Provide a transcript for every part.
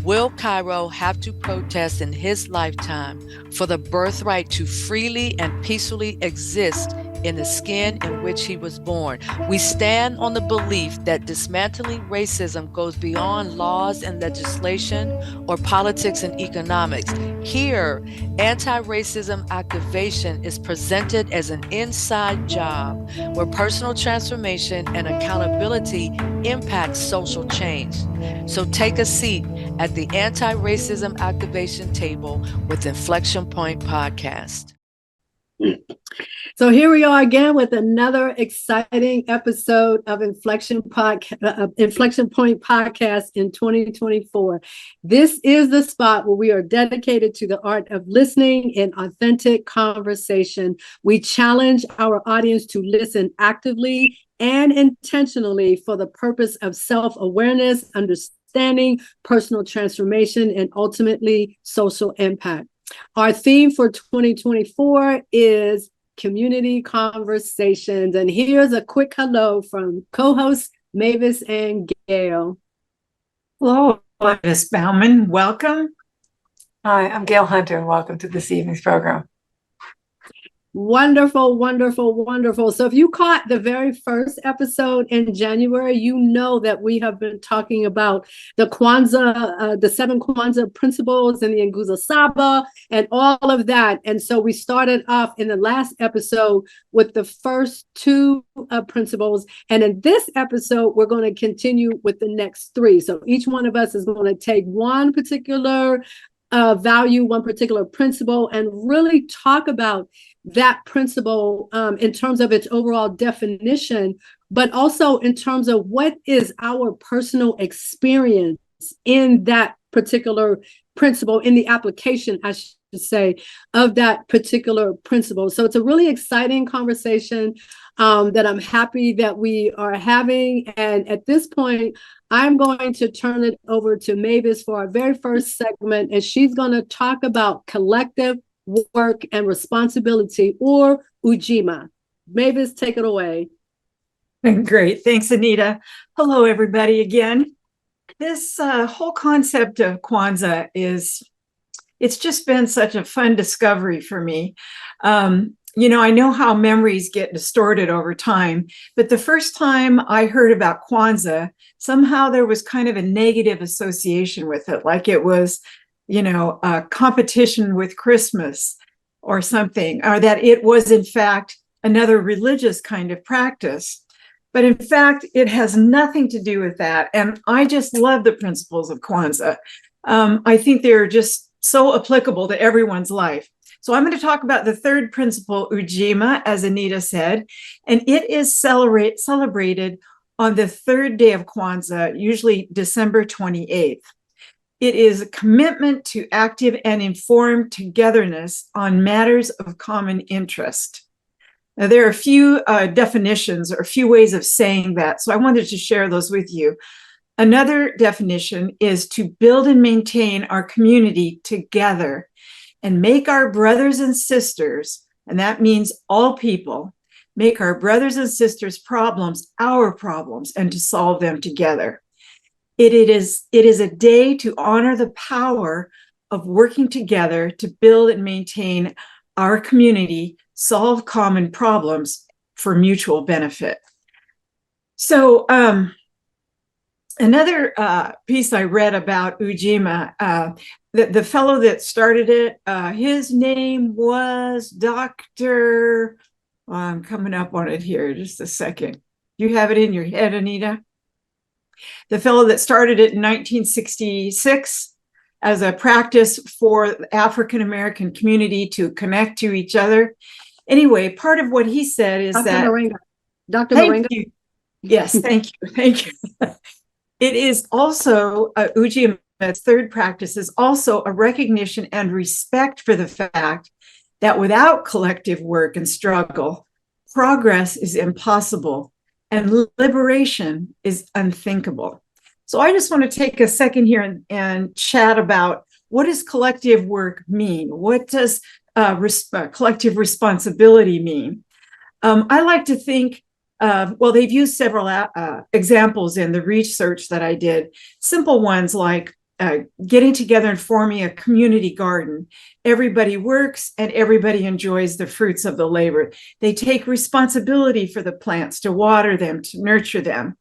Will Cairo have to protest in his lifetime for the birthright to freely and peacefully exist in the skin in which he was born? We stand on the belief that dismantling racism goes beyond laws and legislation or politics and economics. Here, anti-racism activation is presented as an inside job where personal transformation and accountability impact social change. So take a seat at the anti-racism activation table with Inflection Point Podcast. So here we are again with another exciting episode of Inflection Point Podcast in 2024. This is the spot where we are dedicated to the art of listening and authentic conversation. We challenge our audience to listen actively and intentionally for the purpose of self-awareness, understanding, personal transformation, and ultimately social impact. Our theme for 2024 is community conversations. And here's a quick hello from co-hosts Mavis and Gail. Hello, Ms. Bauman. Welcome. Hi, I'm Gail Hunter, and welcome to this evening's program. Wonderful, wonderful, wonderful. So if you caught the very first episode in January, you know that we have been talking about the Kwanzaa, the 7 Kwanzaa principles and the Nguzo Saba and all of that. And so we started off in the last episode with the first 2 principles. And in this episode, we're going to continue with the next 3. So each one of us is going to take one particular value, one particular principle, and really talk about that principle in terms of its overall definition, but also in terms of what is our personal experience in that particular principle, in the application, I should say, of that particular principle. So it's a really exciting conversation that I'm happy that we are having. And at this point, I'm going to turn it over to Mavis for our very first segment, and she's going to talk about collective work and responsibility, or Ujima. Mavis, take it away. Great. Thanks, Anita. Hello, everybody, again. This whole concept of Kwanzaa it's just been such a fun discovery for me. I know how memories get distorted over time, but the first time I heard about Kwanzaa, somehow there was kind of a negative association with it, like it was a competition with Christmas or something, or that it was in fact another religious kind of practice. But in fact, it has nothing to do with that. And I just love the principles of Kwanzaa. I think they're just so applicable to everyone's life. So I'm going to talk about the third principle, Ujima, as Anita said, and it is celebrated on the third day of Kwanzaa, usually December 28th. It is a commitment to active and informed togetherness on matters of common interest. Now, there are a few definitions or a few ways of saying that, so I wanted to share those with you. Another definition is to build and maintain our community together and make our brothers and sisters, and that means all people, make our brothers and sisters' problems our problems and to solve them together. It is a day to honor the power of working together to build and maintain our community, solve common problems for mutual benefit. So another piece I read about Ujima, the fellow that started it, his name was Dr. I'm coming up on it here, just a second. You have it in your head, Anita? The fellow that started it in 1966 as a practice for the African American community to connect to each other. Anyway, part of what he said is Dr. that... Moringa. Dr. Moringa? Yes, thank you. Thank you. It is also, Ujima's third practice is also a recognition and respect for the fact that without collective work and struggle, progress is impossible and liberation is unthinkable. So I just want to take a second here and chat about, what does collective work mean? What does collective responsibility mean? I like to think, they've used several examples in the research that I did. Simple ones like getting together and forming a community garden. Everybody works and everybody enjoys the fruits of the labor. They take responsibility for the plants, to water them, to nurture them.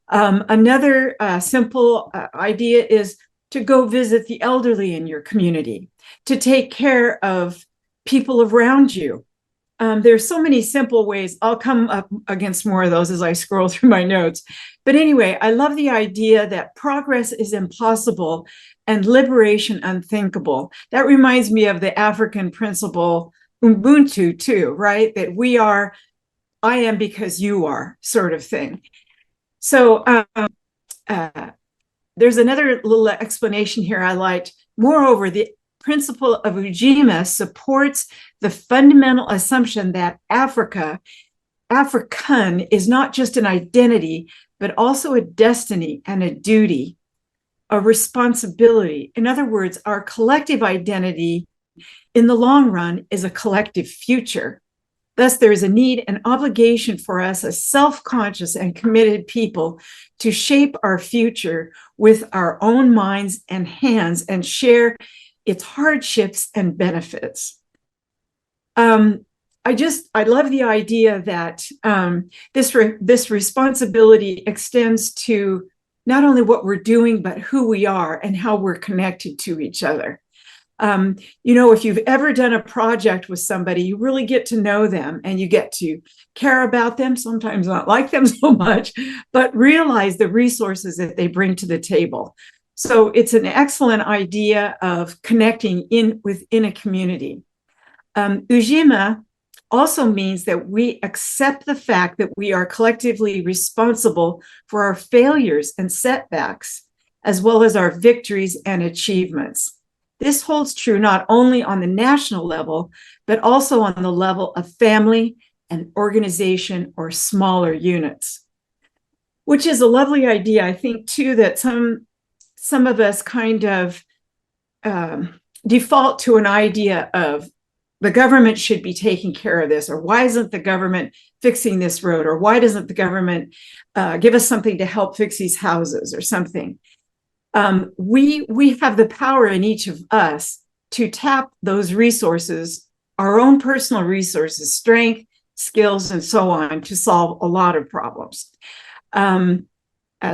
Another simple idea is to go visit the elderly in your community, to take care of people around you. There's so many simple ways. I'll come up against more of those as I scroll through my notes. But anyway, I love the idea that progress is impossible and liberation unthinkable. That reminds me of the African principle, Ubuntu, too, right? That we are, I am because you are, sort of thing. So there's another little explanation here I liked. Moreover, the principle of Ujima supports the fundamental assumption that African is not just an identity, but also a destiny and a duty, a responsibility. In other words, our collective identity in the long run is a collective future. Thus, there is a need and obligation for us as self-conscious and committed people to shape our future with our own minds and hands and share its hardships and benefits. I love the idea that this responsibility extends to not only what we're doing, but who we are and how we're connected to each other. If you've ever done a project with somebody, you really get to know them and you get to care about them, sometimes not like them so much, but realize the resources that they bring to the table. So it's an excellent idea of connecting within a community. Ujima also means that we accept the fact that we are collectively responsible for our failures and setbacks, as well as our victories and achievements. This holds true not only on the national level, but also on the level of family and organization or smaller units, which is a lovely idea. I think, too, that some of us kind of default to an idea of the government should be taking care of this, or why isn't the government fixing this road, or why doesn't the government give us something to help fix these houses or something. We have the power in each of us to tap those resources, our own personal resources, strength, skills, and so on, to solve a lot of problems.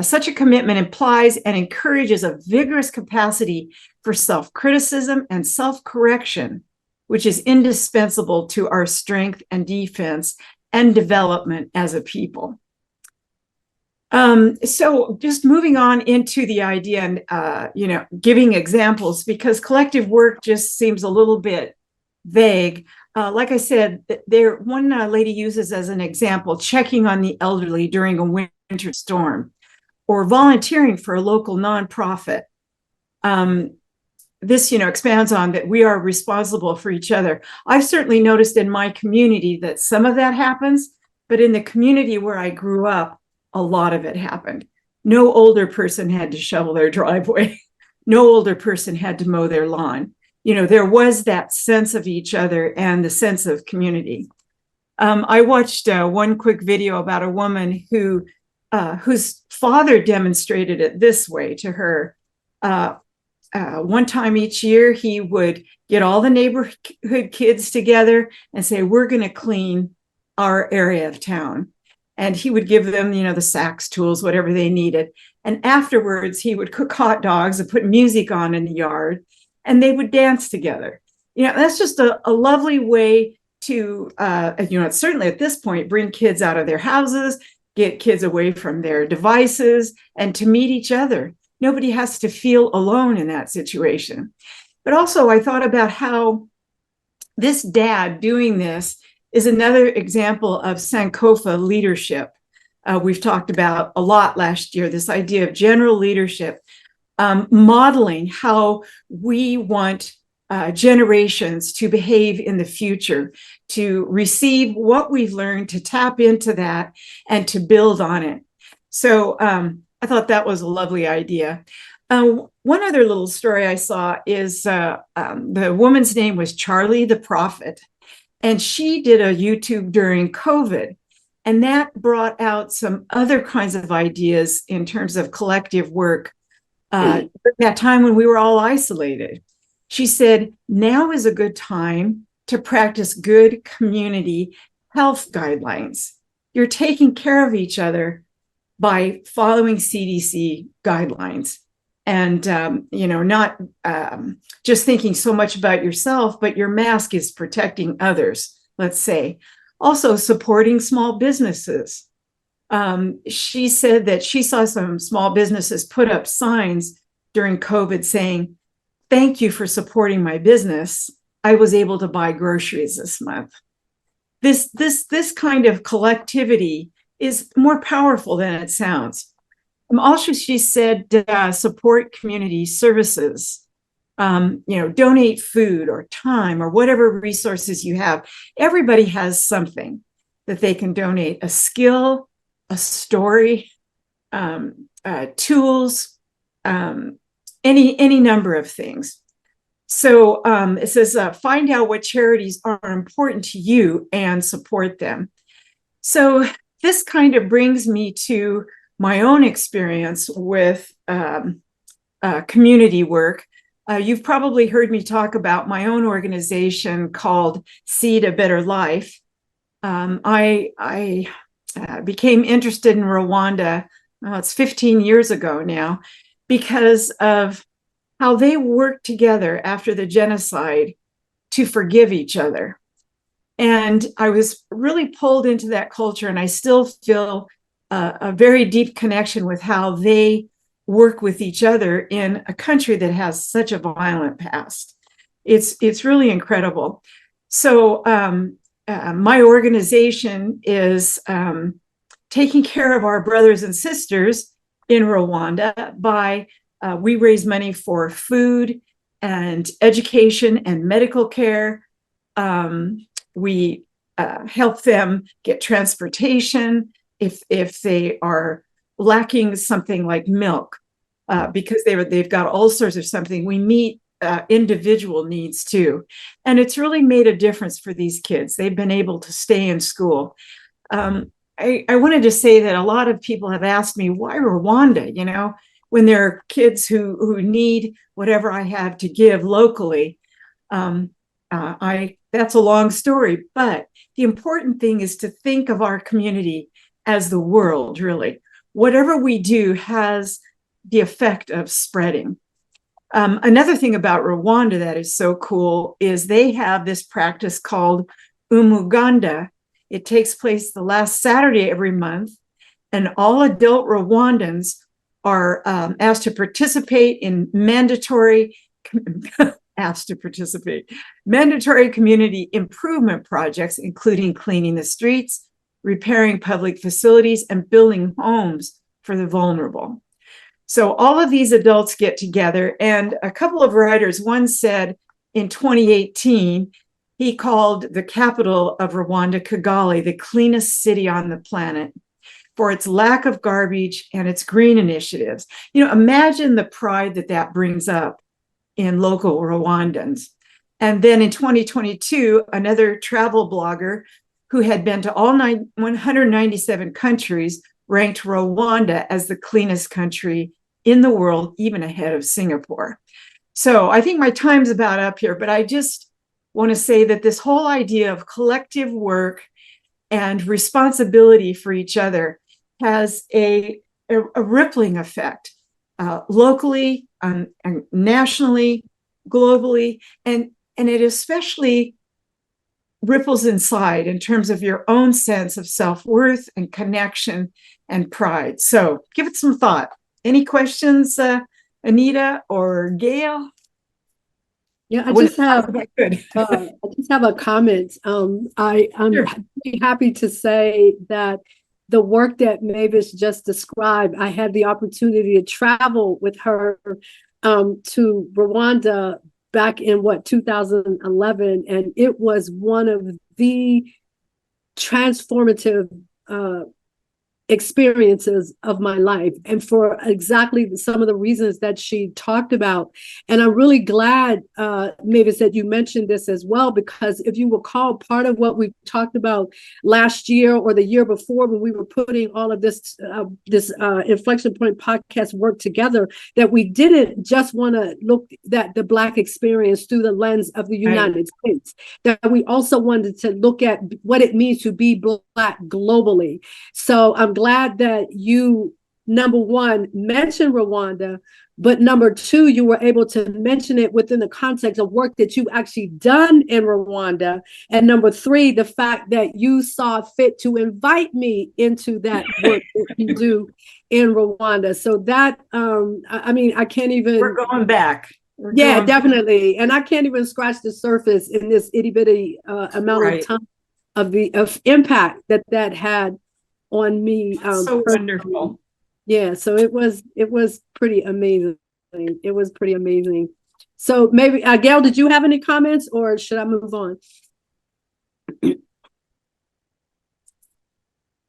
Such a commitment implies and encourages a vigorous capacity for self-criticism and self-correction, which is indispensable to our strength and defense and development as a people. So just moving on into the idea and, giving examples, because collective work just seems a little bit vague. Like I said, one lady uses as an example, checking on the elderly during a winter storm, or volunteering for a local nonprofit. This, expands on that we are responsible for each other. I've certainly noticed in my community that some of that happens, but in the community where I grew up, a lot of it happened. No older person had to shovel their driveway. No older person had to mow their lawn. There was that sense of each other and the sense of community. I watched one quick video about a woman whose father demonstrated it this way to her. One time each year, he would get all the neighborhood kids together and say, we're going to clean our area of town. And he would give them, the sacks, tools, whatever they needed. And afterwards, he would cook hot dogs and put music on in the yard, and they would dance together. That's just a lovely way to, certainly at this point, bring kids out of their houses, get kids away from their devices, and to meet each other. Nobody has to feel alone in that situation. But also, I thought about how this dad doing this is another example of Sankofa leadership. We've talked about a lot last year, this idea of general leadership, modeling how we want generations to behave in the future, to receive what we've learned, to tap into that, and to build on it. So I thought that was a lovely idea. One other little story I saw is the woman's name was Charlie the Prophet. And she did a YouTube during COVID, and that brought out some other kinds of ideas in terms of collective work. that time when we were all isolated. She said, now is a good time to practice good community health guidelines. You're taking care of each other by following CDC guidelines and, not just thinking so much about yourself, but your mask is protecting others, let's say. Also supporting small businesses. She said that she saw some small businesses put up signs during COVID saying, thank you for supporting my business. I was able to buy groceries this month. This kind of collectivity is more powerful than it sounds. Also, she said, support community services, donate food or time or whatever resources you have. Everybody has something that they can donate, a skill, a story, tools, any number of things. So it says, find out what charities are important to you and support them. So this kind of brings me to my own experience with community work. You've probably heard me talk about my own organization called Seed a Better Life. I became interested in Rwanda, it's 15 years ago now, because of how they worked together after the genocide to forgive each other. And I was really pulled into that culture, and I still feel a very deep connection with how they work with each other in a country that has such a violent past. It's really incredible. So my organization is taking care of our brothers and sisters in Rwanda by we raise money for food and education and medical care. We help them get transportation if they are lacking something like milk because they've got ulcers or something. We meet individual needs too, and it's really made a difference for these kids. They've been able to stay in school. I wanted to say that a lot of people have asked me, why Rwanda? When there are kids who need whatever I have to give locally. That's a long story, but the important thing is to think of our community as the world, really. Whatever we do has the effect of spreading. Another thing about Rwanda that is so cool is they have this practice called Umuganda. It takes place the last Saturday every month, and all adult Rwandans are asked to participate in mandatory community improvement projects, including cleaning the streets, repairing public facilities, and building homes for the vulnerable. So all of these adults get together, and a couple of writers, one said in 2018, he called the capital of Rwanda, Kigali, the cleanest city on the planet for its lack of garbage and its green initiatives. Imagine the pride that brings up in local Rwandans. And then in 2022, another travel blogger who had been to all 197 countries ranked Rwanda as the cleanest country in the world, even ahead of Singapore. So I think my time's about up here, but I just want to say that this whole idea of collective work and responsibility for each other has a rippling effect locally, and nationally, globally, and it especially ripples inside in terms of your own sense of self-worth and connection and pride. So give it some thought. Any questions, Anita or Gail? Yeah, I just have a comment. I'm Sure. happy to say that the work that Mavis just described, I had the opportunity to travel with her to Rwanda back in 2011, and it was one of the transformative experiences of my life, and for exactly some of the reasons that she talked about. And I'm really glad, Mavis, that you mentioned this as well, because if you recall, part of what we talked about last year or the year before, when we were putting all of this Inflection Point podcast work together, that we didn't just want to look at the Black experience through the lens of the United States, that we also wanted to look at what it means to be Black globally. So I'm glad that you, number one, mentioned Rwanda, but number two, you were able to mention it within the context of work that you've actually done in Rwanda. And number three, the fact that you saw fit to invite me into that work that you do in Rwanda. So that, I mean, I can't even... We're going back. Definitely. And I can't even scratch the surface in this itty bitty amount of time of impact that had on me. So wonderful. Yeah, so it was pretty amazing. It was pretty amazing. So maybe Gail, did you have any comments, or should I move on?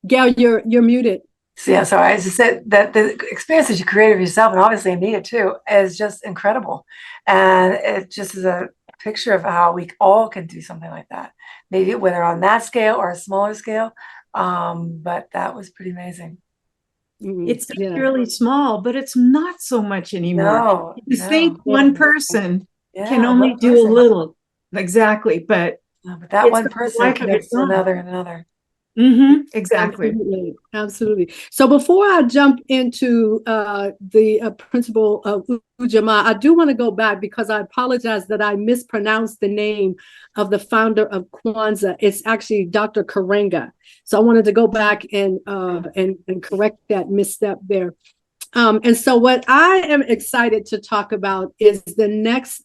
Gail, you're muted. Yeah, so I just said that the experience that you created for yourself, and obviously Anita too, is just incredible. And it just is a picture of how we all can do something like that. Maybe whether on that scale or a smaller scale. But that was pretty amazing. It's really small, but it's not so much anymore. No, you think one person can only one do person. a little. Exactly. But that one person connects to another and another. Exactly. Absolutely. So before I jump into the principle of Ujamaa, I do want to go back, because I apologize that I mispronounced the name of the founder of Kwanzaa. It's actually Dr. Karenga. So I wanted to go back and correct that misstep there. And so what I am excited to talk about is the next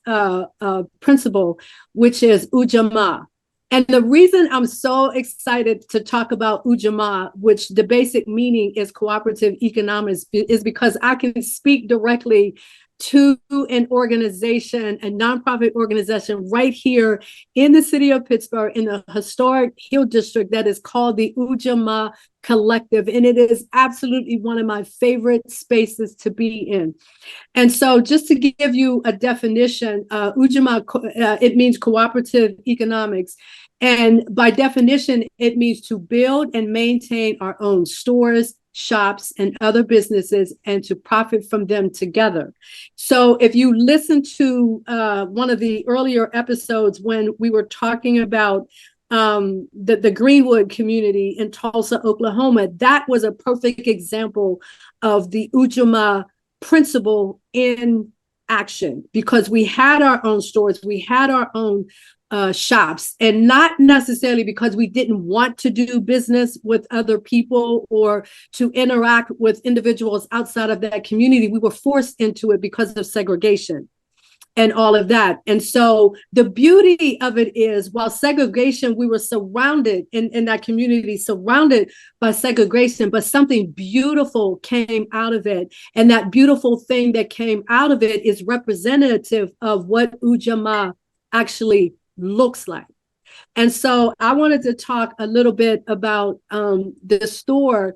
principle, which is Ujamaa. And the reason I'm so excited to talk about Ujamaa, which the basic meaning is cooperative economics, is because I can speak directly to an organization, a nonprofit organization right here in the city of Pittsburgh, in the historic Hill District, that is called the Ujamaa Collective. And it is absolutely one of my favorite spaces to be in. And so just to give you a definition, Ujamaa, it means cooperative economics. And by definition, it means to build and maintain our own stores, shops, and other businesses, and to profit from them together. So if you listen to one of the earlier episodes when we were talking about the Greenwood community in Tulsa, Oklahoma, that was a perfect example of the Ujamaa principle in action, because we had our own stores, we had our own shops, and not necessarily because we didn't want to do business with other people or to interact with individuals outside of that community. We were forced into it because of segregation and all of that. And so the beauty of it is, while segregation, we were surrounded in that community, surrounded by segregation, but something beautiful came out of it. And that beautiful thing that came out of it is representative of what Ujamaa actually looks like. And so I wanted to talk a little bit about the store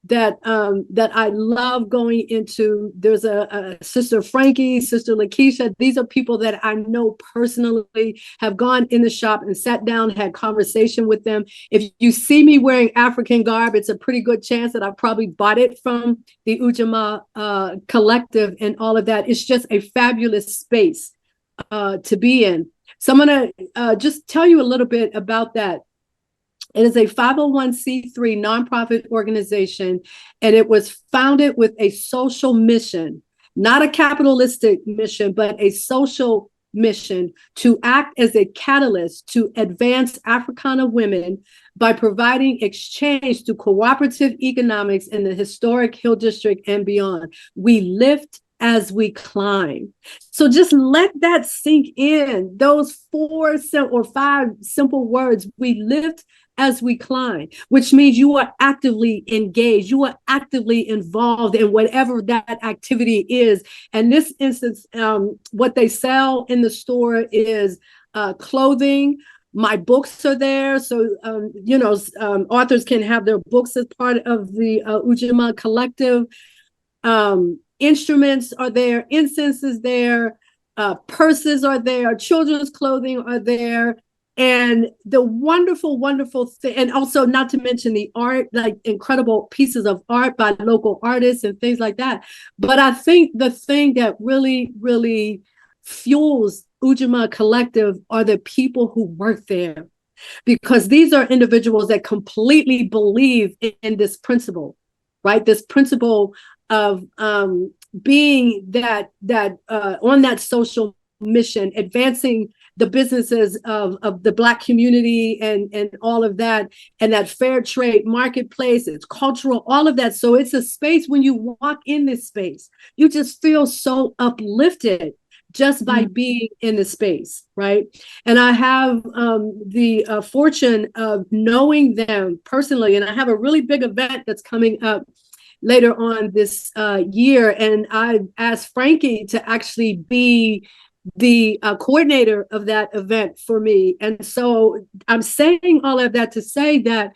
that I love going into. There's a Sister Frankie, Sister Lakeisha. These are people that I know personally, have gone in the shop and sat down, had conversation with them. If you see me wearing African garb, it's a pretty good chance that I probably bought it from the Ujamaa Collective and all of that. It's just a fabulous space to be in. So I'm going to just tell you a little bit about that. It is a 501c3 nonprofit organization, and it was founded with a social mission, not a capitalistic mission, but a social mission to act as a catalyst to advance Africana women by providing exchange through cooperative economics in the historic Hill District and beyond. We lift as we climb. So just let that sink in. Those 4 or 5 simple words: we lift as we climb, which means you are actively engaged. You are actively involved in whatever that activity is. And this instance, what they sell in the store is clothing, My books are there. So, authors can have their books as part of the Ujima collective. Instruments are there, incense is there, purses are there, children's clothing are there. And the wonderful, wonderful thing, and also not to mention the art, like incredible pieces of art by local artists and things like that. But I think the thing that really, really fuels Ujima Collective are the people who work there, because these are individuals that completely believe in this principle, right? This principle of being that on that social mission, advancing the businesses of the Black community and all of that, and that fair trade marketplace, it's cultural, all of that. So it's a space, when you walk in this space, you just feel so uplifted just by being in the space, right? And I have the fortune of knowing them personally, and I have a really big event that's coming up later on this year, and I asked Frankie to actually be the coordinator of that event for me. And so I'm saying all of that to say that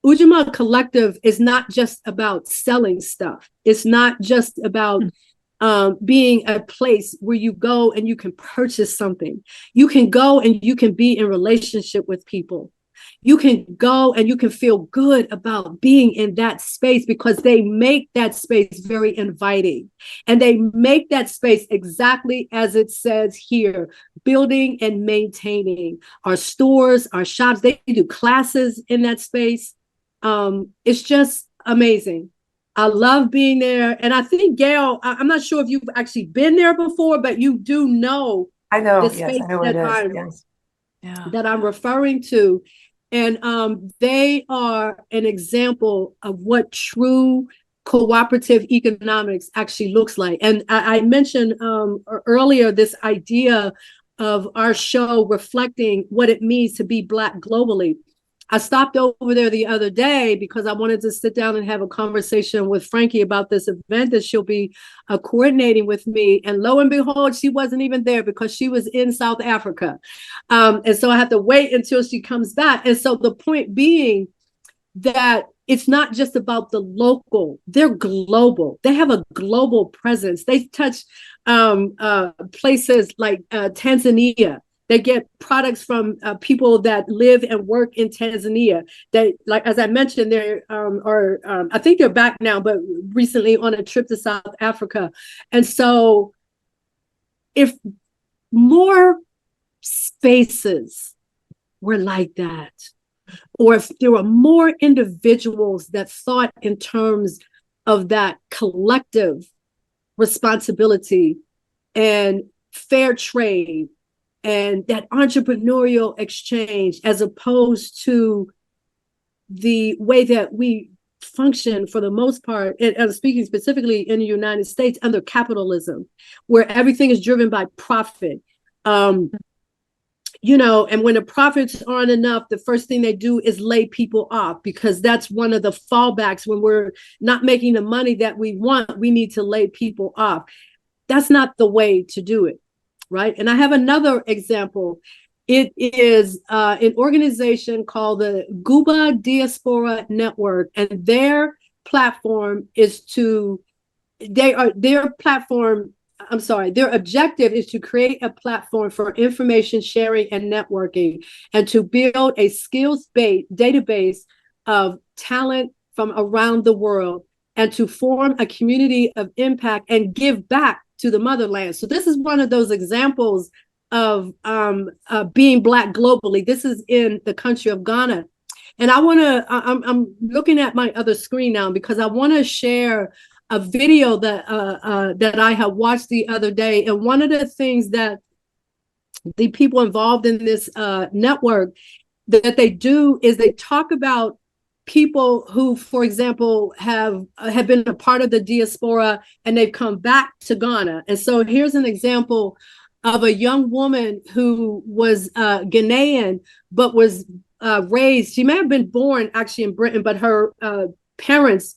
Ujima Collective is not just about selling stuff. It's not just about being a place where you go and you can purchase something. You can go and you can be in relationship with people. You can go and you can feel good about being in that space, because they make that space very inviting. And they make that space exactly as it says here, building and maintaining our stores, our shops. They do classes in that space. It's just amazing. I love being there. And I think, Gail, I'm not sure if you've actually been there before, but you do know. I know, the yes, space I know where it is. Yes. Yeah. That I'm referring to. And they are an example of what true cooperative economics actually looks like. And I mentioned earlier this idea of our show reflecting what it means to be Black globally. I stopped over there the other day because I wanted to sit down and have a conversation with Frankie about this event that she'll be coordinating with me. And lo and behold, she wasn't even there because she was in South Africa. And so I have to wait until she comes back. And so the point being that it's not just about the local, they're global. They have a global presence. They touch places like Tanzania. They get products from people that live and work in Tanzania. They, like, as I mentioned, they I think they're back now, but recently on a trip to South Africa. And so if more spaces were like that, or if there were more individuals that thought in terms of that collective responsibility and fair trade, and that entrepreneurial exchange, as opposed to the way that we function for the most part, and I'm speaking specifically in the United States, under capitalism, where everything is driven by profit. And when the profits aren't enough, the first thing they do is lay people off, because that's one of the fallbacks. When we're not making the money that we want, we need to lay people off. That's not the way to do it. Right. And I have another example. It is an organization called the Guba Diaspora Network, and their platform is their objective is to create a platform for information sharing and networking, and to build a skills-based database of talent from around the world, and to form a community of impact and give back to the motherland. So this is one of those examples of being Black globally. This is in the country of Ghana. And I'm looking at my other screen now because I want to share a video that I have watched the other day. And one of the things that the people involved in this network that they do is they talk about people who, for example, have been a part of the diaspora and they've come back to Ghana. And so here's an example of a young woman who was Ghanaian, but was raised, she may have been born actually in Britain, but her parents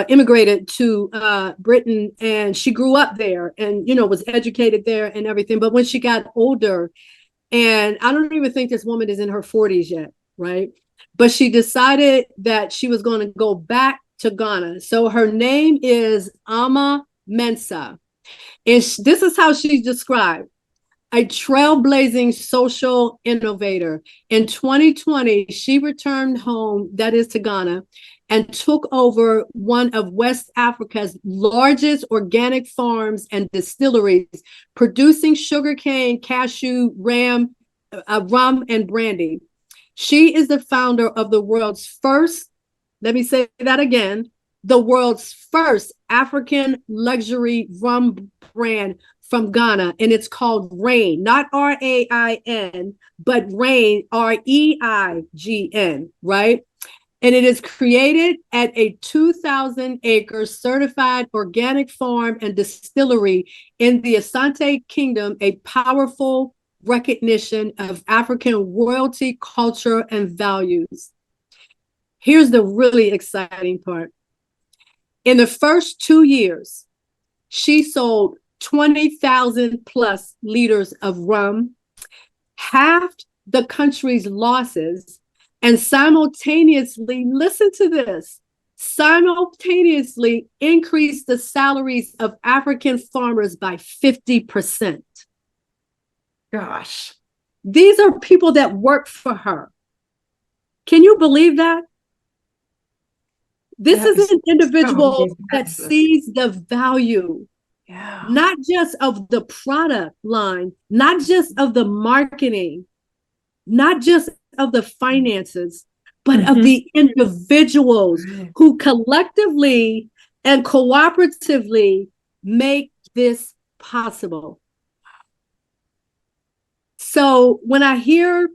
immigrated to Britain, and she grew up there and, was educated there and everything. But when she got older, And I don't even think this woman is in her 40s yet, right? But she decided that she was going to go back to Ghana. So her name is Ama Mensah. And this is how she's described: a trailblazing social innovator. In 2020, she returned home, that is to Ghana, and took over one of West Africa's largest organic farms and distilleries, producing sugarcane, cashew, rum, and brandy. She is the founder of the world's first, let me say that again, the world's first African luxury rum brand from Ghana, and it's called Reign, not RAIN, but Reign, REIGN, right? And it is created at a 2,000-acre certified organic farm and distillery in the Asante Kingdom, a powerful recognition of African royalty, culture, and values. Here's the really exciting part. In the first 2 years, she sold 20,000 plus liters of rum, halved the country's losses, and simultaneously, listen to this, simultaneously increased the salaries of African farmers by 50%. Gosh. These are people that work for her. Can you believe that? This is an individual that sees the value, not just of the product line, not just of the marketing, not just of the finances, but of the individuals who collectively and cooperatively make this possible. So when I hear,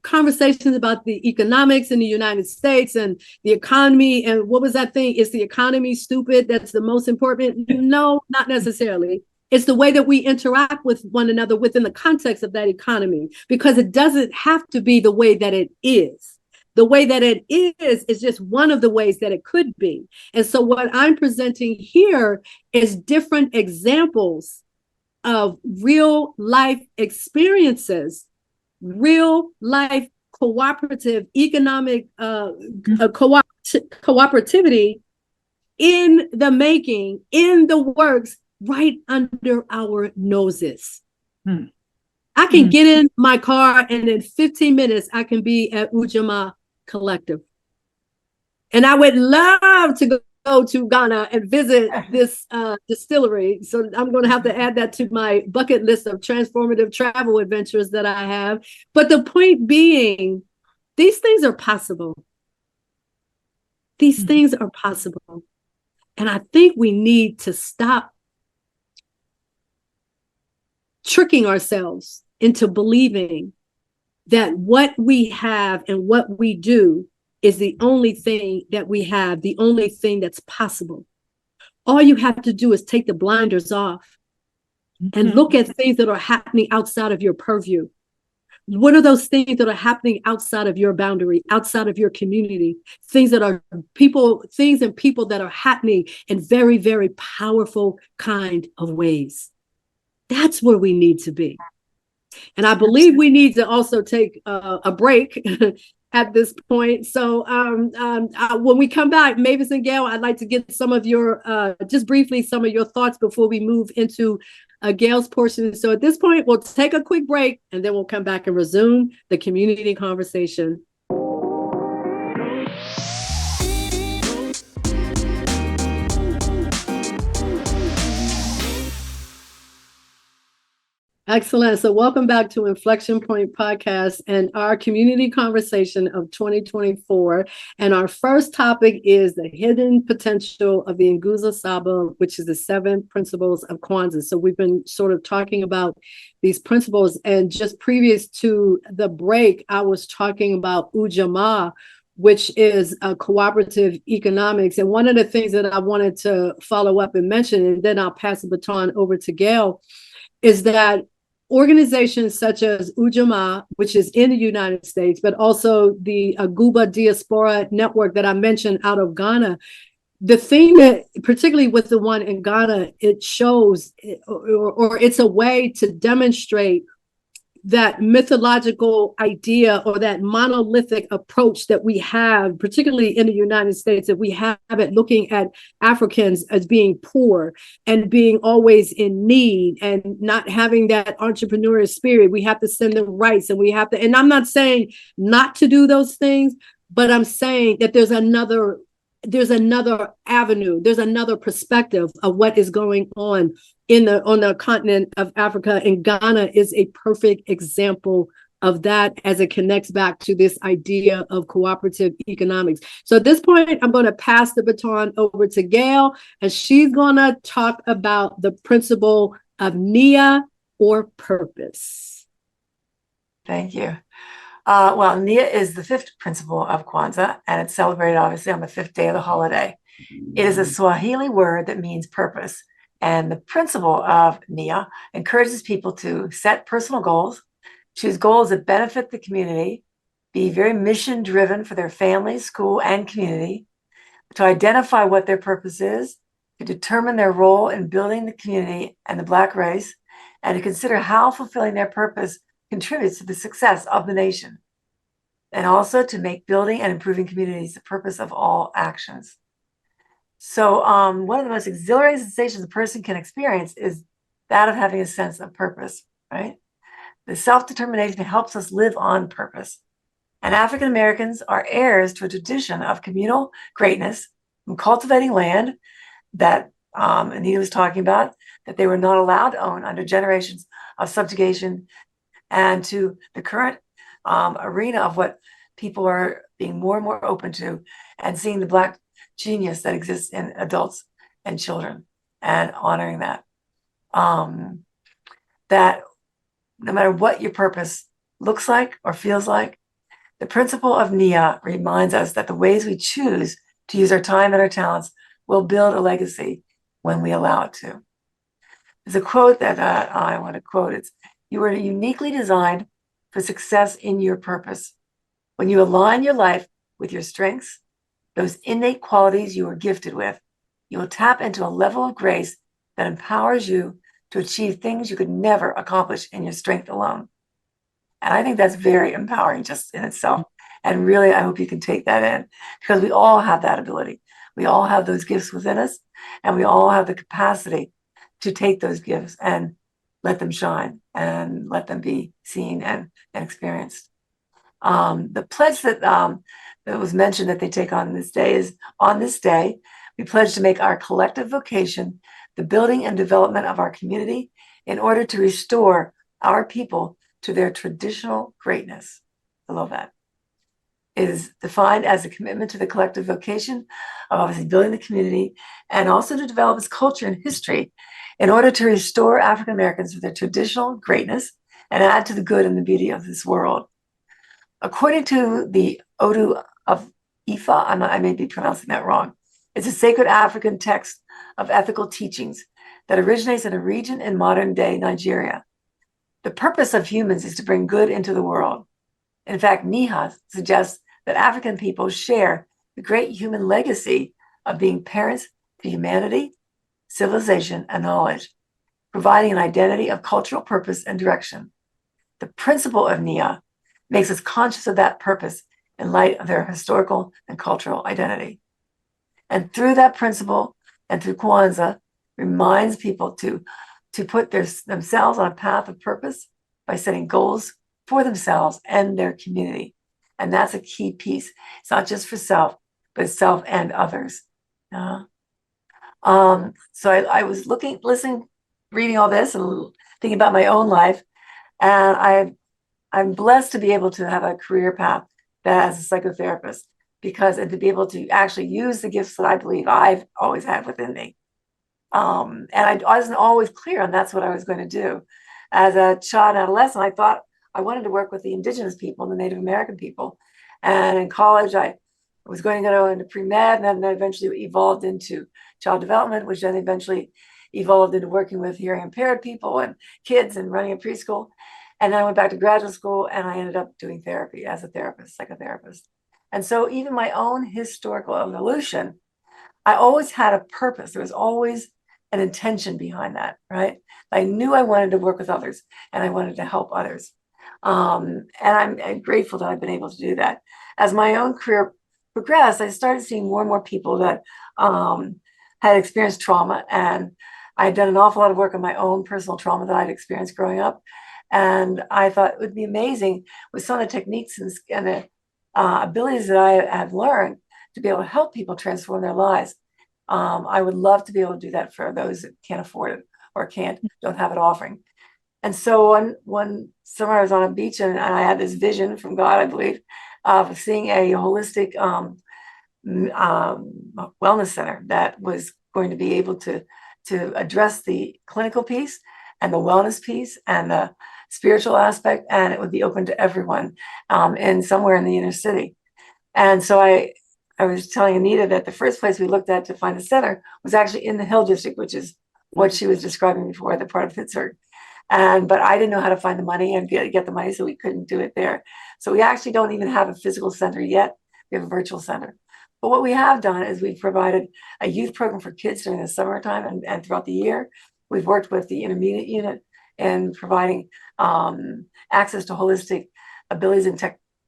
conversations about the economics in the United States and the economy, and what was that thing? Is the economy stupid? That's the most important? No, not necessarily. It's the way that we interact with one another within the context of that economy, because it doesn't have to be the way that it is. The way that it is just one of the ways that it could be. And so what I'm presenting here is different examples of real life experiences, real life cooperative economic cooperativity in the making, in the works, right under our noses. I can get in my car and in 15 minutes, I can be at Ujamaa Collective. And I would love to go to Ghana and visit this distillery. So I'm going to have to add that to my bucket list of transformative travel adventures that I have. But the point being, these things are possible. These things are possible. And I think we need to stop tricking ourselves into believing that what we have and what we do is the only thing that we have, the only thing that's possible. All you have to do is take the blinders off and look at things that are happening outside of your purview. What are those things that are happening outside of your boundary, outside of your community? Things and people that are happening in very, very powerful kind of ways. That's where we need to be. And I believe we need to also take a break at this point. So when we come back, Mavis and Gail, I'd like to get some of your, just briefly, some of your thoughts before we move into Gail's portion. So at this point, we'll take a quick break and then we'll come back and resume the community conversation. Excellent. So welcome back to Inflection Point Podcast and our community conversation of 2024. And our first topic is the hidden potential of the Nguzo Saba, which is the 7 principles of Kwanzaa. So we've been sort of talking about these principles. And just previous to the break, I was talking about Ujamaa, which is a cooperative economics. And one of the things that I wanted to follow up and mention, and then I'll pass the baton over to Gail, is that organizations such as Ujamaa, which is in the United States, but also the Aguba Diaspora Network that I mentioned out of Ghana, the thing that, particularly with the one in Ghana, it shows, or it's a way to demonstrate that mythological idea or that monolithic approach that we have, particularly in the United States, that we have it looking at Africans as being poor and being always in need and not having that entrepreneurial spirit. We have to send them rights, and we have to, and I'm not saying not to do those things, but I'm saying that there's another avenue, there's another perspective of what is going on on the continent of Africa, and Ghana is a perfect example of that as it connects back to this idea of cooperative economics. So at this point, I'm going to pass the baton over to Gail, and she's going to talk about the principle of Nia, or purpose. Thank you. Well, Nia is the fifth principle of Kwanzaa, and it's celebrated obviously on the fifth day of the holiday. It is a Swahili word that means purpose. And the principle of Nia encourages people to set personal goals, choose goals that benefit the community, be very mission driven for their family, school, and community, to identify what their purpose is, to determine their role in building the community and the Black race, and to consider how fulfilling their purpose contributes to the success of the nation, and also to make building and improving communities the purpose of all actions. So one of the most exhilarating sensations a person can experience is that of having a sense of purpose, right? The self-determination helps us live on purpose. And African Americans are heirs to a tradition of communal greatness, from cultivating land that Anita was talking about, that they were not allowed to own under generations of subjugation, and to the current arena of what people are being more and more open to, and seeing the Black genius that exists in adults and children, and honoring that. That no matter what your purpose looks like or feels like, the principle of Nia reminds us that the ways we choose to use our time and our talents will build a legacy when we allow it to. There's a quote that I want to quote. It's, "You are uniquely designed for success in your purpose. When you align your life with your strengths, those innate qualities you are gifted with, you will tap into a level of grace that empowers you to achieve things you could never accomplish in your strength alone." And I think that's very empowering just in itself. And really, I hope you can take that in, because we all have that ability. We all have those gifts within us, and we all have the capacity to take those gifts and let them shine and let them be seen and experienced. The pledge that was mentioned that they take on this day is, on this day, we pledge to make our collective vocation the building and development of our community in order to restore our people to their traditional greatness. I love that. It is defined as a commitment to the collective vocation of obviously building the community, and also to develop its culture and history in order to restore African Americans to their traditional greatness and add to the good and the beauty of this world. According to the Odu of Ifa, I may be pronouncing that wrong, it's a sacred African text of ethical teachings that originates in a region in modern-day Nigeria. The purpose of humans is to bring good into the world. In fact, Niha suggests that African people share the great human legacy of being parents to humanity, civilization, and knowledge, providing an identity of cultural purpose and direction. The principle of Nia makes us conscious of that purpose in light of their historical and cultural identity. And through that principle, and through Kwanzaa, reminds people to put themselves on a path of purpose by setting goals for themselves and their community. And that's a key piece. It's not just for self, but self and others. So I was listening, reading all this and thinking about my own life. And I'm blessed to be able to have a career path that as a psychotherapist, because to be able to actually use the gifts that I believe I've always had within me. And I wasn't always clear on that's what I was going to do. As a child and adolescent, I thought I wanted to work with the indigenous people and the Native American people. And in college, I was going to go into pre-med, and then eventually evolved into child development, which then eventually evolved into working with hearing impaired people and kids and running a preschool. And then I went back to graduate school, and I ended up doing therapy as a therapist, psychotherapist. And so even my own historical evolution I always had a purpose. There was always an intention behind that, right? I knew I wanted to work with others and I wanted to help others. And I'm grateful that I've been able to do that. As my own career progressed, I started seeing more and more people that had experienced trauma, and I had done an awful lot of work on my own personal trauma that I'd experienced growing up. And I thought it would be amazing with some of the techniques and the abilities that I have learned to be able to help people transform their lives. I would love to be able to do that for those that can't afford it or don't have it offering. And so one summer I was on a beach and I had this vision from God, I believe, of seeing a holistic wellness center that was going to be able to address the clinical piece and the wellness piece and the spiritual aspect, and it would be open to everyone in somewhere in the inner city. And so I was telling Anita that the first place we looked at to find the center was actually in the Hill District, which is what she was describing before, the part of Pittsburgh. But I didn't know how to find the money and get the money, so we couldn't do it there. So we actually don't even have a physical center yet. We have a virtual center. But what we have done is we've provided a youth program for kids during the summertime and throughout the year. We've worked with the intermediate unit in providing access to holistic abilities and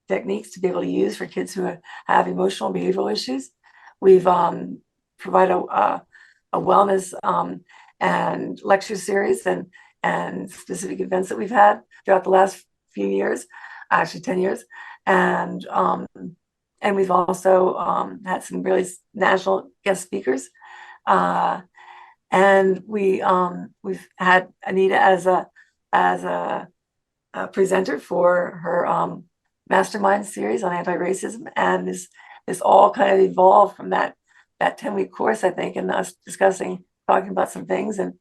techniques to be able to use for kids who have emotional and behavioral issues. We've provided a wellness and lecture series and specific events that we've had throughout the last few years, actually 10 years. And we've also had some really national guest speakers. And we've had Anita as a presenter for her mastermind series on anti-racism. And this all kind of evolved from that 10-week course, I think, and us talking about some things, and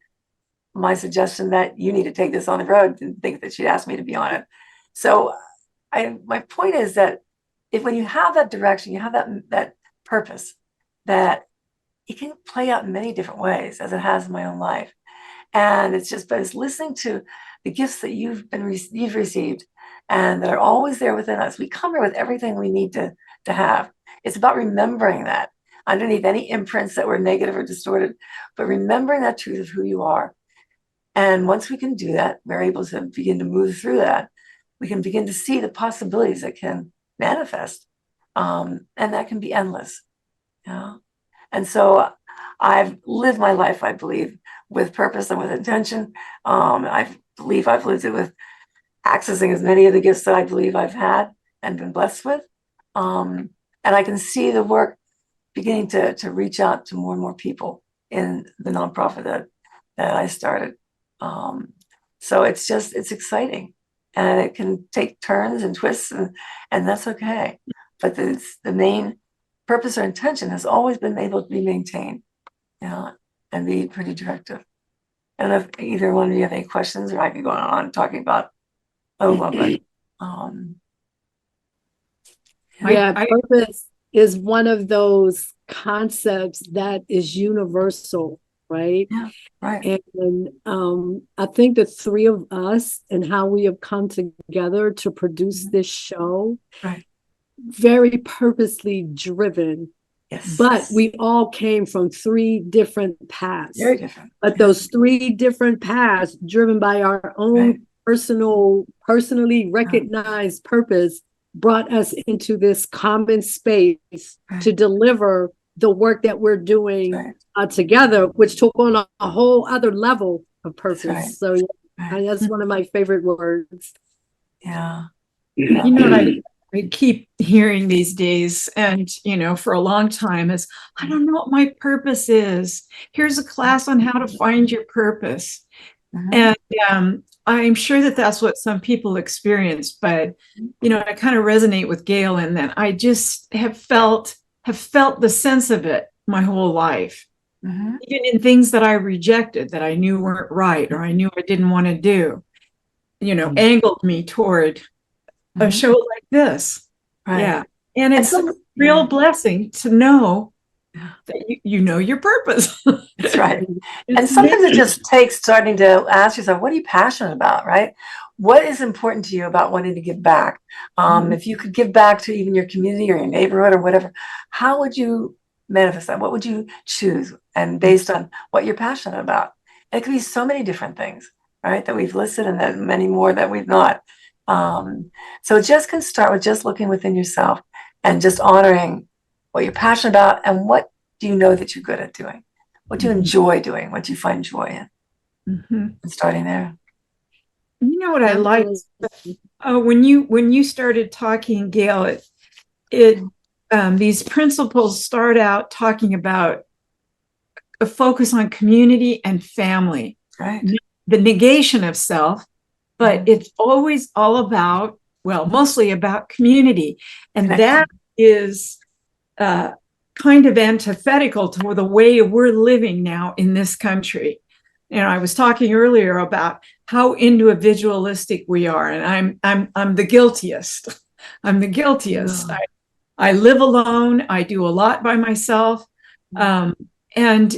my suggestion that you need to take this on the road, and think that she'd asked me to be on it. So my point is that when you have that direction, you have that purpose, that it can play out in many different ways, as it has in my own life. And it's listening to the gifts that you've received and that are always there within us. We come here with everything we need to have. It's about remembering that underneath any imprints that were negative or distorted, but remembering that truth of who you are. And once we can do that, we're able to begin to move through that. We can begin to see the possibilities that can manifest, and that can be endless. And so I've lived my life, I believe, with purpose and with intention. I believe I've lived it with accessing as many of the gifts that I believe I've had and been blessed with. And I can see the work beginning to reach out to more and more people in the nonprofit that I started. So it's exciting, and it can take turns and twists, and that's okay. But the main purpose or intention has always been able to be maintained, and be pretty directive. I don't know if either one of you have any questions, or I could go on talking about but purpose is one of those concepts that is universal, right? Yeah, right. And I think the three of us and how we have come together to produce this show, right, very purposely driven. Yes. But we all came from three different paths. Very different. But those three different paths, driven by our own personally recognized purpose, brought us into this common space to deliver the work that we're doing together, which took on a whole other level of purpose. So that's one of my favorite words. Yeah. You know what I keep hearing these days, and for a long time, is I don't know what my purpose is. Here's a class on how to find your purpose. And I'm sure that that's what some people experience, but I kind of resonate with Gail in that I just have felt the sense of it my whole life, even in things that I rejected, that I knew weren't right, or I knew I didn't want to do, angled me toward a show like this. Yeah. And it's a real blessing to know that you know your purpose. That's right. And sometimes it just takes starting to ask yourself, what are you passionate about, right? What is important to you about wanting to give back? If you could give back to even your community or your neighborhood or whatever, how would you manifest that? What would you choose? And based on what you're passionate about. It could be so many different things, right? That we've listed, and then many more that we've not. So it just can start with just looking within yourself and just honoring what you're passionate about and what do you know that you're good at doing? What do you enjoy doing? What do you find joy in? And starting there. You know what I liked when you started talking, Gail, these principles start out talking about a focus on community and family, right? The negation of self, but it's always all about, well, mostly about community. And that is kind of antithetical to the way we're living now in this country. You know, I was talking earlier about how individualistic we are, and I'm the guiltiest. I'm the guiltiest. I live alone. I do a lot by myself. And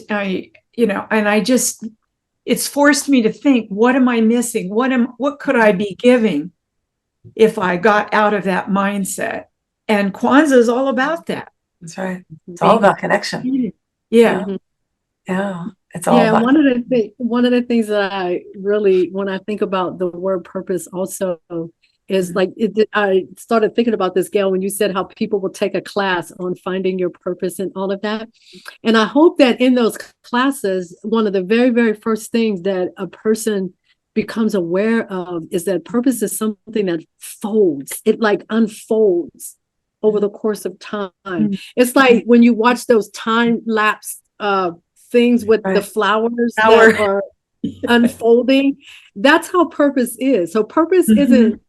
I just, it's forced me to think, what am I missing? What could I be giving if I got out of that mindset? And Kwanzaa is all about that. That's right. It's all about connection. Yeah. Yeah. It's all about one of the things that I really, when I think about the word purpose also, is like I started thinking about this, Gail, when you said how people will take a class on finding your purpose and all of that. And I hope that in those classes, one of the very, very first things that a person becomes aware of is that purpose is something that folds. It like unfolds over the course of time. It's like when you watch those time lapse things with the flowers that are unfolding. That's how purpose is. So purpose isn't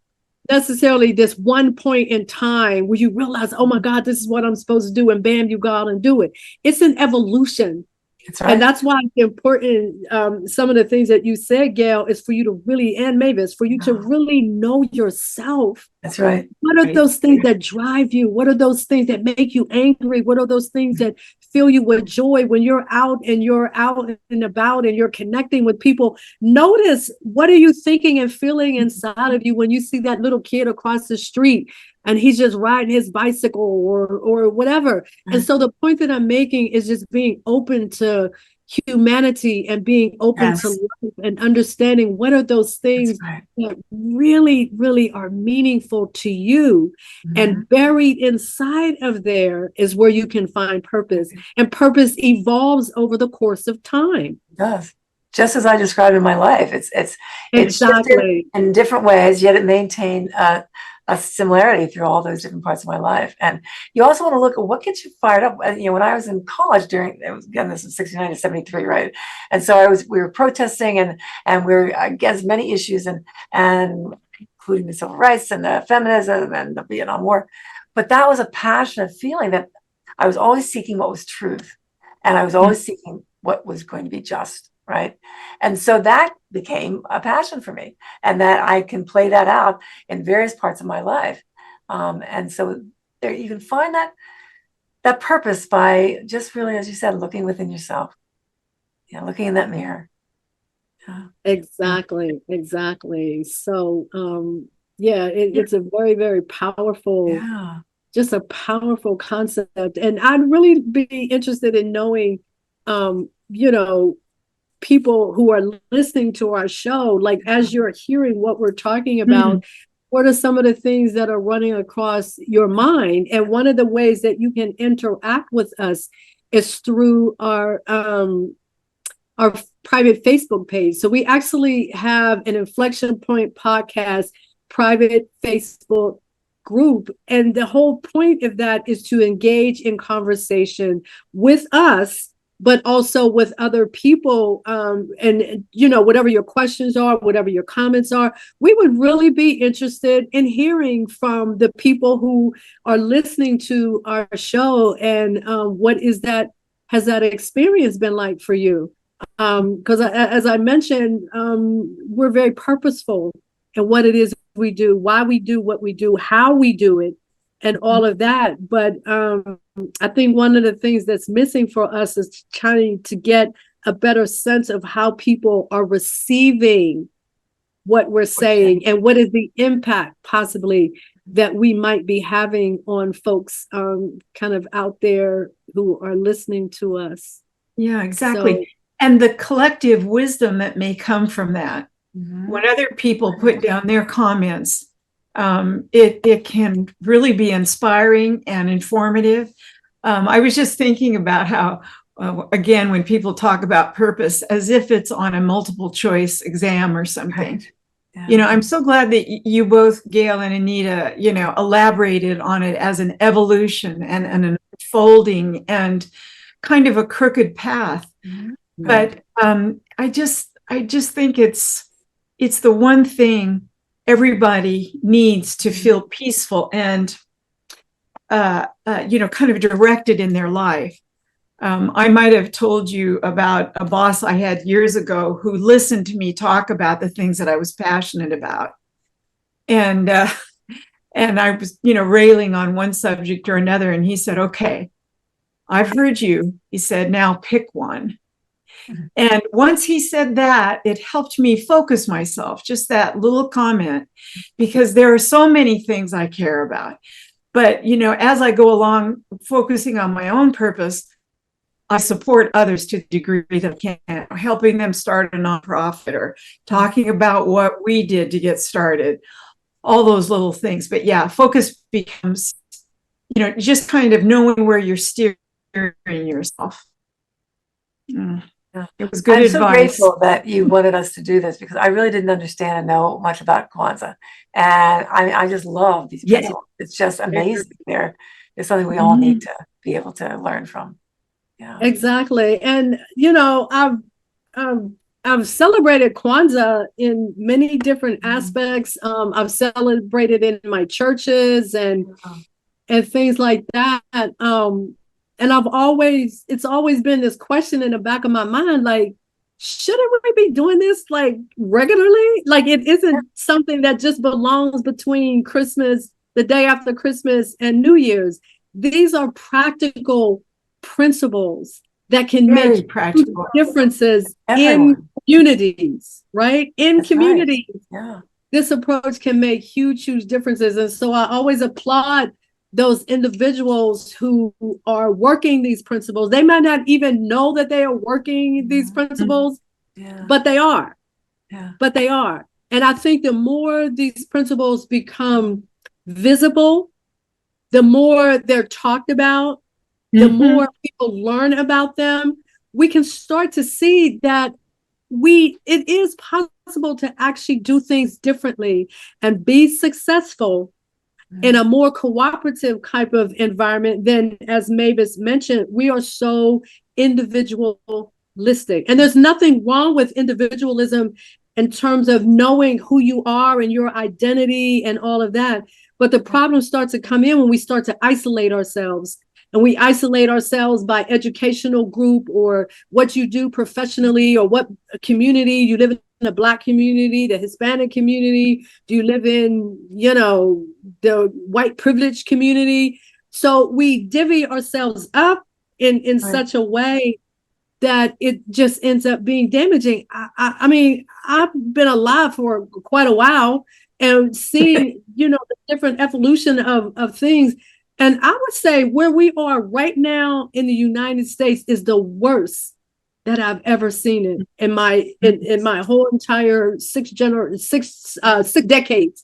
necessarily this one point in time where you realize, oh my God, this is what I'm supposed to do, and bam, you go out and do it. It's an evolution. That's right. And that's why it's important. Some of the things that you said, Gail, is for you to really, and Mavis, for you to really know yourself. That's right. What are those things that drive you? What are those things that make you angry? What are those things that fill you with joy when you're out and about and you're connecting with people? Notice, what are you thinking and feeling inside of you when you see that little kid across the street and he's just riding his bicycle or whatever? And so the point that I'm making is just being open to humanity and being open to life and understanding what are those things that really, really are meaningful to you. And buried inside of there is where you can find purpose. And purpose evolves over the course of time. It does. Just as I described in my life. It's exactly in different ways, yet it maintained a similarity through all those different parts of my life. And you also want to look at what gets you fired up. You know, when I was in college this was 69 to 73, right? And so we were protesting and we were against many issues and including the civil rights and the feminism and the Vietnam War. But that was a passionate feeling that I was always seeking what was truth. And I was always seeking what was going to be just. Right. And so that became a passion for me, and that I can play that out in various parts of my life. And so there you can find that purpose by just really, as you said, looking within yourself, looking in that mirror. Exactly. So, it's a very, very powerful, just a powerful concept. And I'd really be interested in knowing, people who are listening to our show, like as you're hearing what we're talking about, what are some of the things that are running across your mind? And one of the ways that you can interact with us is through our private Facebook page. So we actually have an Inflection Point podcast private Facebook group. And the whole point of that is to engage in conversation with us, but also with other people. And whatever your questions are, whatever your comments are, we would really be interested in hearing from the people who are listening to our show. And what has that experience been like for you? Because as I mentioned, we're very purposeful in what it is we do, why we do what we do, how we do it, and all of that. But I think one of the things that's missing for us is trying to get a better sense of how people are receiving what we're saying and what is the impact possibly that we might be having on folks kind of out there who are listening to us. Yeah, exactly. So, and the collective wisdom that may come from that. Mhm. When other people put down their comments, it can really be inspiring and informative. I was just thinking about how, again, when people talk about purpose, as if it's on a multiple choice exam or something. Right. Yeah. You know, I'm so glad that you both, Gail and Anita, you know, elaborated on it as an evolution and an unfolding and kind of a crooked path. Mhm. But I just think it's the one thing everybody needs to feel peaceful and you know, kind of directed in their life. I might have told you about a boss I had years ago who listened to me talk about the things that I was passionate about, and I was, you know, railing on one subject or another, and he said, "Okay, I've heard you." He said, "Now pick one." And once he said that, it helped me focus myself, just that little comment, because there are so many things I care about. But, you know, as I go along focusing on my own purpose, I support others to the degree that I can, helping them start a nonprofit or talking about what we did to get started, all those little things. But yeah, focus becomes, you know, just kind of knowing where you're steering yourself. Yeah. It was good I'm advice. so grateful that you wanted us to do this because I really didn't understand and know much about Kwanzaa. And I just love these Yeah. principles. It's just amazing. It's something we all need to be able to learn from. Yeah. exactly. And, you know, I've celebrated Kwanzaa in many different aspects. I've celebrated in my churches and things like that. And it's always been this question in the back of my mind, like, shouldn't we be doing this like regularly? Like, it isn't something that just belongs between Christmas, the day after Christmas, and New Year's. These are practical principles that can Very make practical. differences Everyone. in communities, right? In That's right. communities. Yeah. This approach can make huge differences. And so I always applaud those individuals who are working these principles. They might not even know that they are working these principles, Yeah. but they are. Yeah. But they are. And I think the more these principles become visible, the more they're talked about, the more people learn about them, we can start to see that it is possible to actually do things differently and be successful in a more cooperative type of environment than, as Mavis mentioned, we are so individualistic. And there's nothing wrong with individualism in terms of knowing who you are and your identity and all of that. But the problem starts to come in when we start to isolate ourselves. And we isolate ourselves by educational group or what you do professionally or what community you live in a Black community, the Hispanic community. Do you live in, you know, the white privileged community? So we divvy ourselves up in such a way that it just ends up being damaging. I mean, I've been alive for quite a while and seeing, you know, the different evolution of things. And I would say where we are right now in the United States is the worst that I've ever seen it in my whole entire six decades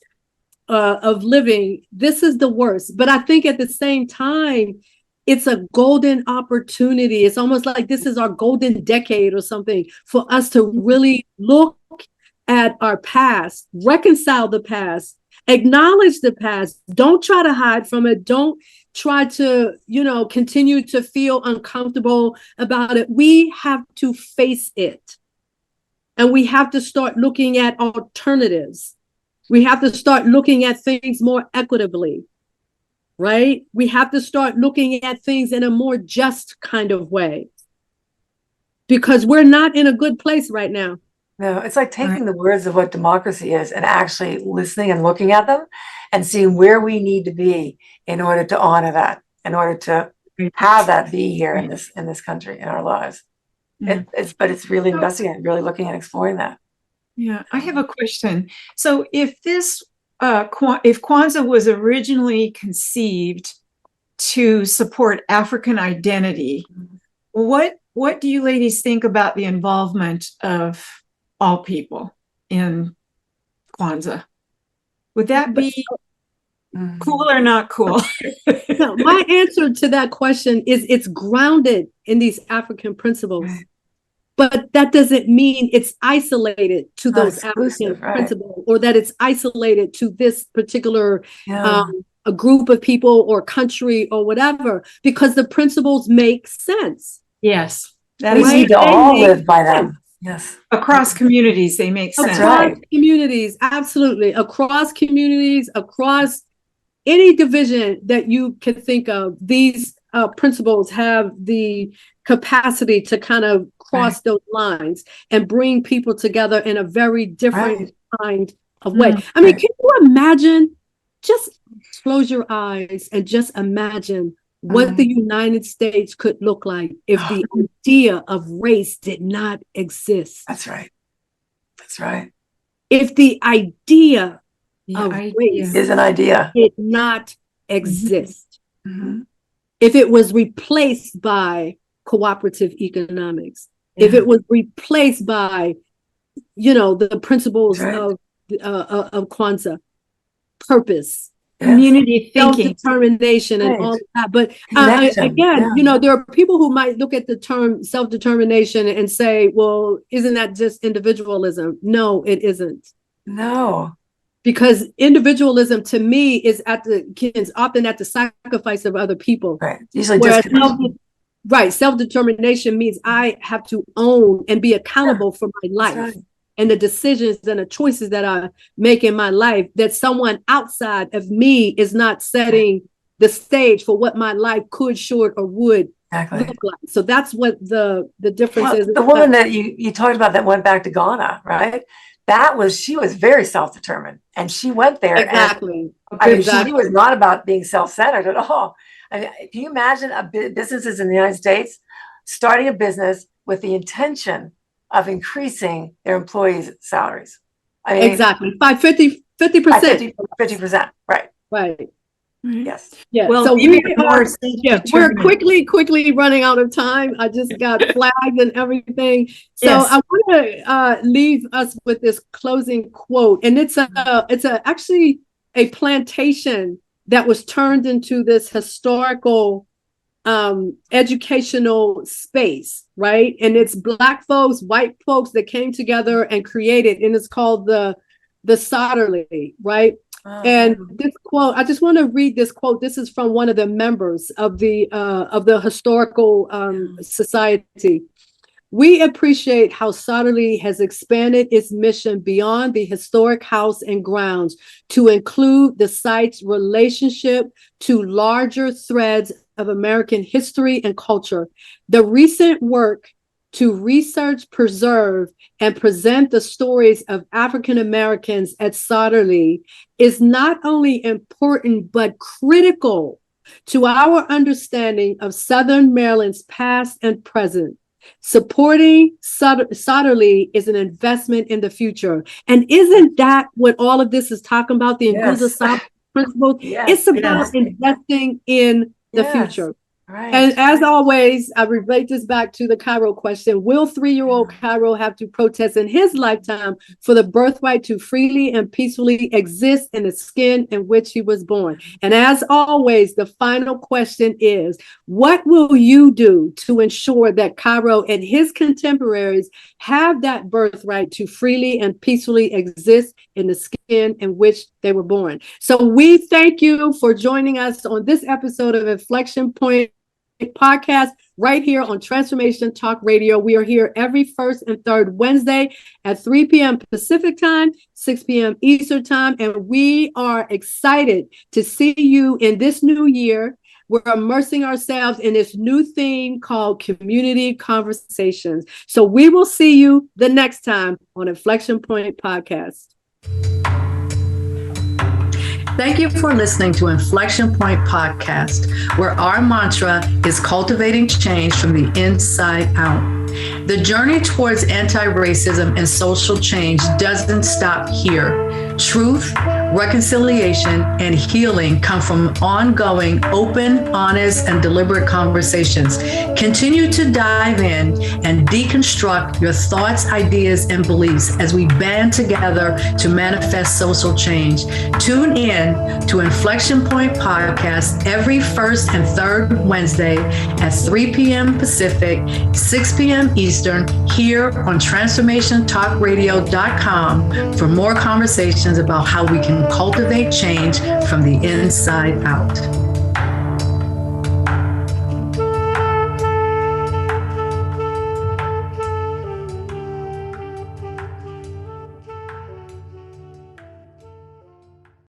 of living. This is the worst. But I think at the same time, it's a golden opportunity. It's almost like this is our golden decade or something for us to really look at our past, reconcile the past, acknowledge the past. Don't try to hide from it. Don't try to, you know, continue to feel uncomfortable about it. We have to face it. And we have to start looking at alternatives. We have to start looking at things more equitably, right? We have to start looking at things in a more just kind of way because we're not in a good place right now. No, it's like taking the words of what democracy is and actually listening and looking at them and seeing where we need to be in order to honor that, in order to have that be here in this country, in our lives. But it's really investigating, really looking and exploring that. Yeah, I have a question. So if this if Kwanzaa was originally conceived to support African identity, what do you ladies think about the involvement of all people in Kwanzaa? Would that be cool or not cool? No, my answer to that question is it's grounded in these African principles. Right. But that doesn't mean it's isolated to those exclusive, African right. principles, or that it's isolated to this particular Yeah. a group of people or country or whatever, because the principles make sense. Yes. That We is need to They all make live by them. sense. Yes. across communities, they make sense. That's Across right. communities, absolutely. Across communities, across any division that you can think of, these principles have the capacity to kind of cross those lines and bring people together in a very different kind of way. I mean, can you imagine? Just close your eyes and just imagine what the United States could look like if the idea of race did not exist. That's right. That's right. If the idea of race Is an idea. did not exist. Mhm. If it was replaced by cooperative economics, if it was replaced by, the principles of Kwanzaa, purpose, community thinking, self-determination, and all of that. But Connection, again, there are people who might look at the term self-determination and say, well, isn't that just individualism? No, it isn't. No. Because individualism to me is often at the sacrifice of other people. Right. Usually Whereas disconnection. self-determination means I have to own and be accountable for my life. That's right. And the decisions and the choices that I make in my life, that someone outside of me is not setting the stage for what my life could, should, or would look like. So that's what the difference is. The woman that you talked about that went back to Ghana, right? She was very self-determined, and she went there. Exactly. And, she was not about being self-centered at all. I mean, can you imagine businesses in the United States starting a business with the intention of increasing their employees' salaries? I mean, exactly, by 50%. 50%, right. Right. Yes. Yeah. Well, so we're quickly running out of time. I just got flagged and everything. So I want to leave us with this closing quote, and it's actually a plantation that was turned into this historical educational space, right? And it's Black folks, white folks that came together and created, and it's called the Solderly, right? And this quote, I just want to read this quote. This is from one of the members of the historical society. We appreciate how Solderly has expanded its mission beyond the historic house and grounds to include the site's relationship to larger threads of American history and culture. The recent work to research, preserve, and present the stories of African Americans at Solderly is not only important, but critical to our understanding of Southern Maryland's past and present. Supporting Solderly is an investment in the future. And isn't that what all of this is talking about? The Nguzo Saba principles? It's about investing in the future. Right. And as always, I relate this back to the Cairo question. Will 3-year-old Cairo have to protest in his lifetime for the birthright to freely and peacefully exist in the skin in which he was born? And as always, the final question is, what will you do to ensure that Cairo and his contemporaries have that birthright to freely and peacefully exist in the skin in which they were born? So we thank you for joining us on this episode of Inflection Point podcast right here on Transformation Talk Radio. We are here every first and third Wednesday at 3 p.m. Pacific time, 6 p.m. Eastern time. And we are excited to see you in this new year. We're immersing ourselves in this new theme called Community Conversations. So we will see you the next time on Inflection Point podcast. Thank you for listening to Inflection Point Podcast, where our mantra is cultivating change from the inside out. The journey towards anti-racism and social change doesn't stop here. Truth, reconciliation, and healing come from ongoing, open, honest, and deliberate conversations. Continue to dive in and deconstruct your thoughts, ideas, and beliefs as we band together to manifest social change. Tune in to Inflection Point Podcast every first and third Wednesday at 3 p.m. Pacific, 6 p.m. Eastern, here on TransformationTalkRadio.com for more conversations about how we can cultivate change from the inside out.